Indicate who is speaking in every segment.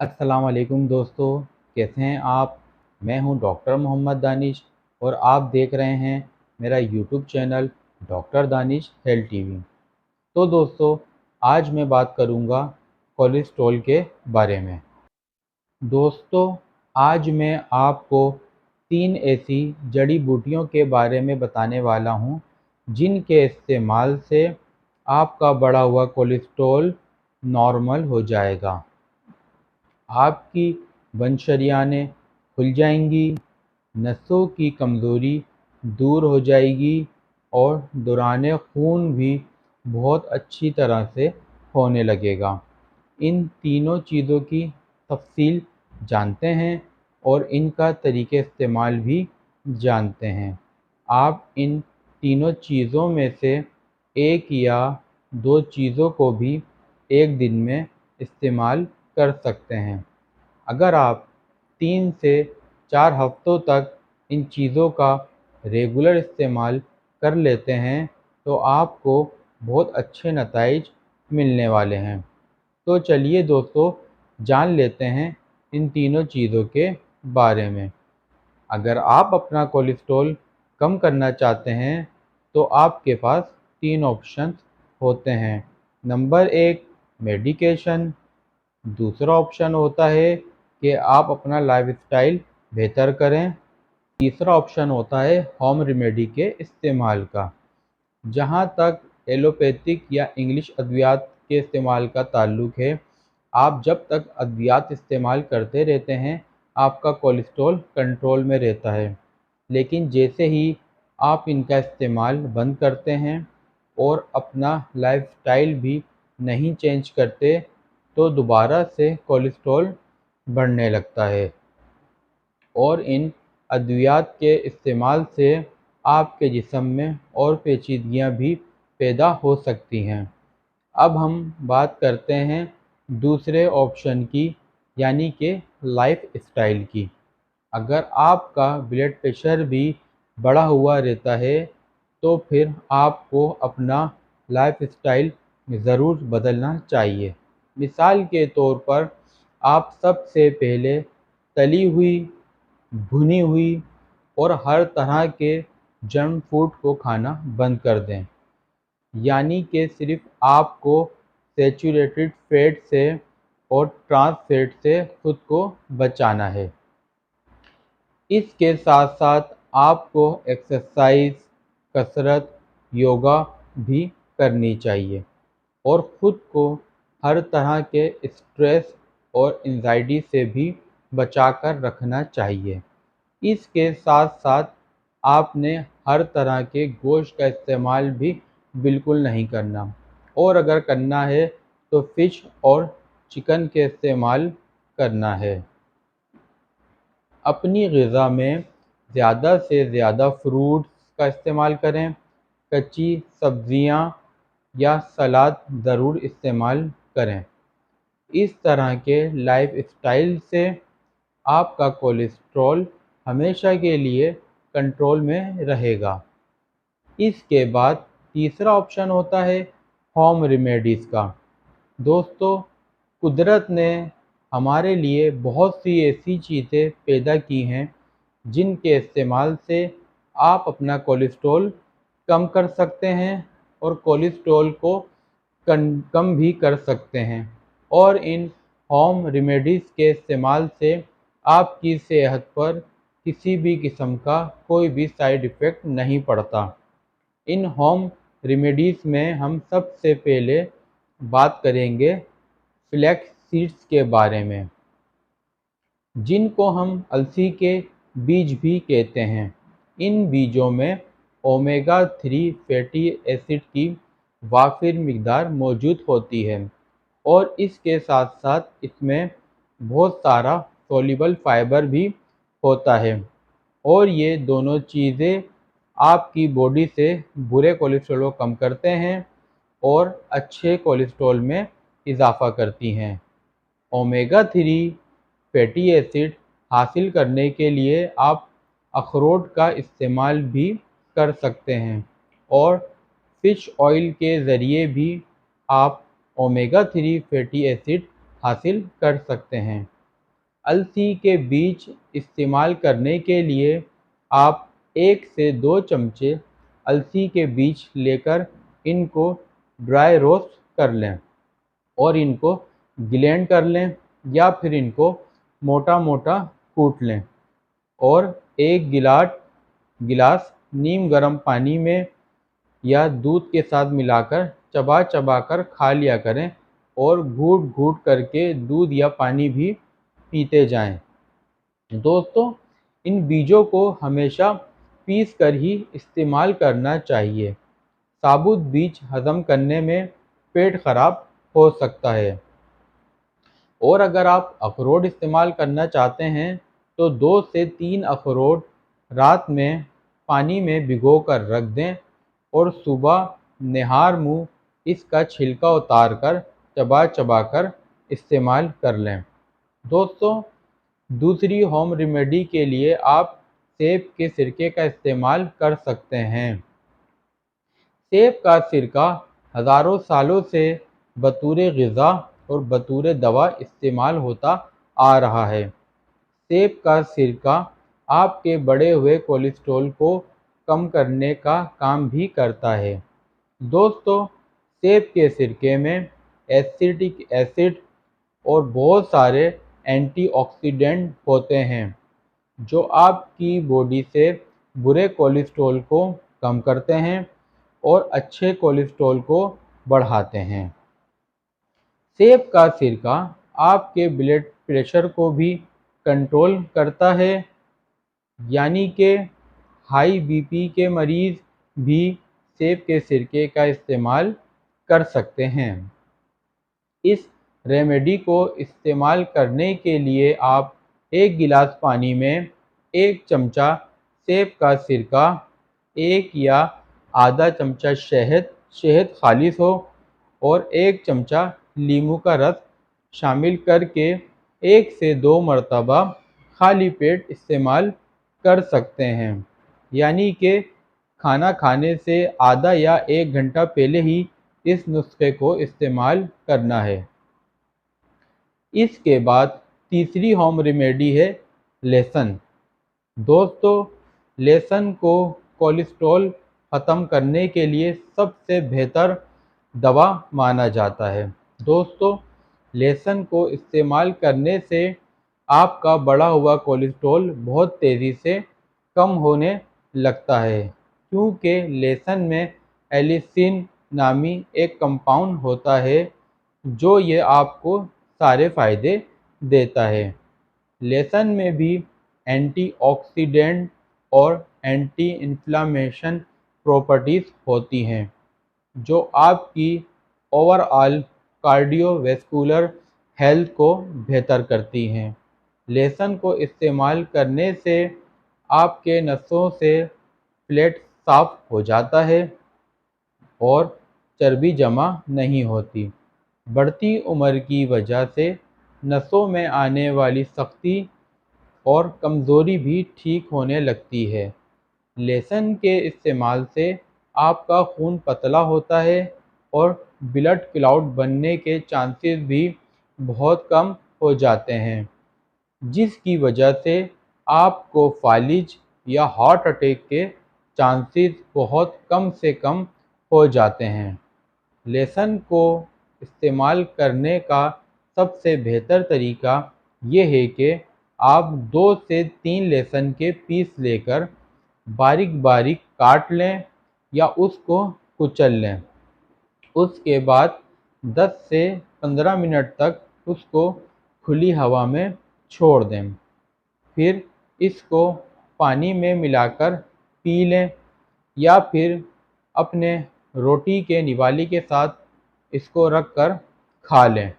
Speaker 1: अस्सलाम वालेकुम दोस्तों, कैसे हैं आप। मैं हूं डॉक्टर मोहम्मद दानिश और आप देख रहे हैं मेरा YouTube channel doctor Danish health TV. तो दोस्तों, आज मैं बात करूंगा कोलेस्ट्रॉल के बारे में। दोस्तों, आज मैं आपको 3 ऐसी जड़ी बूटियों के बारे में बताने वाला हूं जिनके इस्तेमाल से आपका बढ़ा हुआ कोलेस्ट्रॉल नॉर्मल हो जाएगा। आपकी वंशर्यानें खुल जाएंगी, नसों की कमज़ोरी दूर हो जाएगी और दौरान खून भी बहुत अच्छी तरह से होने लगेगा। इन तीनों चीज़ों की तफसील जानते हैं और इनका तरीके इस्तेमाल भी जानते हैं। आप इन तीनों चीज़ों में से एक या दो चीज़ों को भी एक दिन में इस्तेमाल कर सकते हैं। अगर आप 3 से 4 हफ्तों तक इन चीज़ों का रेगुलर इस्तेमाल कर लेते हैं तो आपको बहुत अच्छे नताइज मिलने वाले हैं। तो चलिए दोस्तों, जान लेते हैं इन तीनों चीज़ों के बारे में। अगर आप अपना कोलेस्ट्रॉल कम करना चाहते हैं तो आपके पास 3 ऑप्शंस होते हैं। Number 1, medication. दूसरा ऑप्शन होता है कि आप अपना लाइफस्टाइल बेहतर करें। तीसरा ऑप्शन होता है होम रेमेडी के इस्तेमाल का। जहाँ तक एलोपैथिक या इंग्लिश अद्वियात के इस्तेमाल का ताल्लुक़ है, आप जब तक अद्वियात इस्तेमाल करते रहते हैं आपका कोलेस्ट्रॉल कंट्रोल में रहता है। लेकिन जैसे ही आप इनका इस्तेमाल बंद करते हैं और अपना लाइफस्टाइल भी नहीं चेंज करते तो दोबारा से कोलेस्ट्रॉल बढ़ने लगता है और इन अद्वियात के इस्तेमाल से आपके जिस्म में और पेचीदगियाँ भी पैदा हो सकती हैं। अब हम बात करते हैं दूसरे ऑप्शन की, यानी कि लाइफस्टाइल की। अगर आपका ब्लड प्रेशर भी बढ़ा हुआ रहता है तो फिर आपको अपना लाइफस्टाइल ज़रूर बदलना चाहिए। मिसाल के तौर पर आप सबसे पहले तली हुई, भुनी हुई और हर तरह के जंक फूड को खाना बंद कर दें। यानी कि सिर्फ आपको सैचुरेटेड फैट से और ट्रांस फैट से खुद को बचाना है। इसके साथ साथ आपको एक्सरसाइज, कसरत, योगा भी करनी चाहिए और ख़ुद को हर तरह के स्ट्रेस और एंजाइटी से भी बचा कर रखना चाहिए। इसके साथ साथ आपने हर तरह के गोश्त का इस्तेमाल भी बिल्कुल नहीं करना और अगर करना है तो फ़िश और चिकन के इस्तेमाल करना है। अपनी ग़िज़ा में ज़्यादा से ज़्यादा फ्रूट्स का इस्तेमाल करें। कच्ची सब्ज़ियाँ या सलाद ज़रूर इस्तेमाल करें। इस तरह के लाइफस्टाइल से आपका कोलेस्ट्रॉल हमेशा के लिए कंट्रोल में रहेगा। इसके बाद तीसरा ऑप्शन होता है होम रेमेडीज़ का। दोस्तों, कुदरत ने हमारे लिए बहुत सी ऐसी चीज़ें पैदा की हैं जिनके इस्तेमाल से आप अपना कोलेस्ट्रॉल कम कर सकते हैं और कोलेस्ट्रॉल को कम भी कर सकते हैं और इन होम रेमेडीज़ के इस्तेमाल से आपकी सेहत पर किसी भी किस्म का कोई भी साइड इफ़ेक्ट नहीं पड़ता। इन होम रेमेडीज़ में हम सबसे पहले बात करेंगे फ्लैक्स सीड्स के बारे में, जिनको हम अलसी के बीज भी कहते हैं। इन बीजों में ओमेगा 3 फैटी एसिड की वाफिर मिकदार मौजूद होती है और इसके साथ साथ इसमें बहुत सारा सॉल्युबल फाइबर भी होता है और ये दोनों चीज़ें आपकी बॉडी से बुरे कोलेस्ट्रॉल को कम करते हैं और अच्छे कोलेस्ट्रॉल में इजाफ़ा करती हैं। ओमेगा 3 फैटी एसिड हासिल करने के लिए आप अखरोट का इस्तेमाल भी कर सकते हैं और फ़िश ऑयल के ज़रिए भी आप ओमेगा 3 फैटी एसिड हासिल कर सकते हैं। अलसी के बीज इस्तेमाल करने के लिए आप 1 से 2 चमचे अलसी के बीज लेकर इनको ड्राई रोस्ट कर लें और इनको ग्राइंड कर लें या फिर इनको मोटा मोटा कूट लें और 1 गिलास नीम गर्म पानी में या दूध के साथ मिलाकर चबा चबा कर खा लिया करें और घूट घूट करके दूध या पानी भी पीते जाएं। दोस्तों, इन बीजों को हमेशा पीस कर ही इस्तेमाल करना चाहिए। साबुत बीज हजम करने में पेट खराब हो सकता है। और अगर आप अखरोट इस्तेमाल करना चाहते हैं तो 2 से 3 अखरोट रात में पानी में भिगो कर रख दें और सुबह निहार मुँह इसका छिलका उतार कर चबा चबा कर इस्तेमाल कर लें। दोस्तों, दूसरी होम रेमेडी के लिए आप सेब के सिरके का इस्तेमाल कर सकते हैं। सेब का सिरका हज़ारों सालों से बतौर ग़िज़ा और बतौर दवा इस्तेमाल होता आ रहा है। सेब का सिरका आपके बढ़े हुए कोलेस्ट्रॉल को कम करने का काम भी करता है। दोस्तों, सेब के सिरके में एसिटिक एसिड और बहुत सारे एंटीऑक्सीडेंट होते हैं जो आपकी बॉडी से बुरे कोलेस्ट्रॉल को कम करते हैं और अच्छे कोलेस्ट्रॉल को बढ़ाते हैं। सेब का सिरका आपके ब्लड प्रेशर को भी कंट्रोल करता है, यानी कि हाई बीपी के मरीज़ भी सेब के सिरके का इस्तेमाल कर सकते हैं। इस रेमेडी को इस्तेमाल करने के लिए आप 1 गिलास पानी में 1 चमचा सेब का सिरका, 1 या आधा चमचा शहद खालिस हो और 1 चमचा नींबू का रस शामिल करके 1 से 2 मरतबा खाली पेट इस्तेमाल कर सकते हैं। यानी कि खाना खाने से आधा या 1 घंटा पहले ही इस नुस्खे को इस्तेमाल करना है। इसके बाद तीसरी होम रेमेडी है लहसुन। दोस्तों, लहसुन को कोलेस्ट्रॉल ख़त्म करने के लिए सबसे बेहतर दवा माना जाता है। दोस्तों, लहसुन को इस्तेमाल करने से आपका बढ़ा हुआ कोलेस्ट्रॉल बहुत तेज़ी से कम होने लगता है, क्योंकि लहसुन में एलिसिन नामी एक कंपाउंड होता है जो ये आपको सारे फ़ायदे देता है। लहसुन में भी एंटीऑक्सीडेंट और एंटी इन्फ्लामेशन प्रॉपर्टीज़ होती हैं जो आपकी ओवरऑल कार्डियोवैस्कुलर हेल्थ को बेहतर करती हैं। लहसुन को इस्तेमाल करने से आपके नसों से फ्लैट साफ हो जाता है और चर्बी जमा नहीं होती। बढ़ती उम्र की वजह से नसों में आने वाली सख्ती और कमज़ोरी भी ठीक होने लगती है। लहसुन के इस्तेमाल से आपका खून पतला होता है और ब्लड क्लॉट बनने के चांसेस भी बहुत कम हो जाते हैं, जिसकी वजह से आपको फालिज या हार्ट अटैक के चांसेस बहुत कम से कम हो जाते हैं। लहसुन को इस्तेमाल करने का सबसे बेहतर तरीका ये है कि आप 2 से 3 लहसुन के पीस लेकर बारीक बारीक काट लें या उसको कुचल लें। उसके बाद 10 से 15 मिनट तक उसको खुली हवा में छोड़ दें। फिर इसको पानी में मिलाकर पी लें या फिर अपने रोटी के निवाले के साथ इसको रख कर खा लें।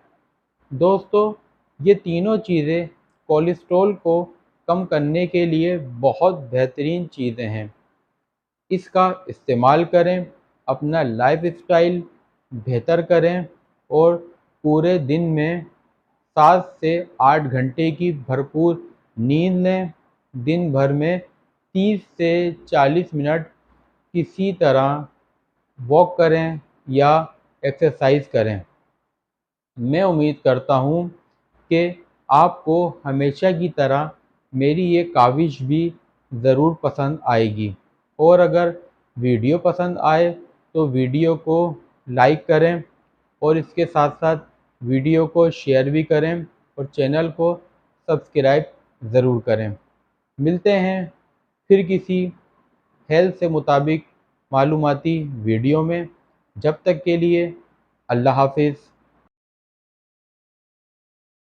Speaker 1: दोस्तों, ये तीनों चीज़ें कोलेस्ट्रॉल को कम करने के लिए बहुत बेहतरीन चीज़ें हैं। इसका इस्तेमाल करें, अपना लाइफस्टाइल बेहतर करें और पूरे दिन में 7 से 8 घंटे की भरपूर नींद लें। दिन भर में 30 से 40 मिनट किसी तरह वॉक करें या एक्सरसाइज करें। मैं उम्मीद करता हूँ कि आपको हमेशा की तरह मेरी ये काविश भी ज़रूर पसंद आएगी। और अगर वीडियो पसंद आए तो वीडियो को लाइक करें और इसके साथ साथ वीडियो को शेयर भी करें और चैनल को सब्सक्राइब ज़रूर करें। मिलते हैं फिर किसी हेल्थ से मुताबिक मालूमाती वीडियो में। जब तक के लिए अल्लाह हाफिज़।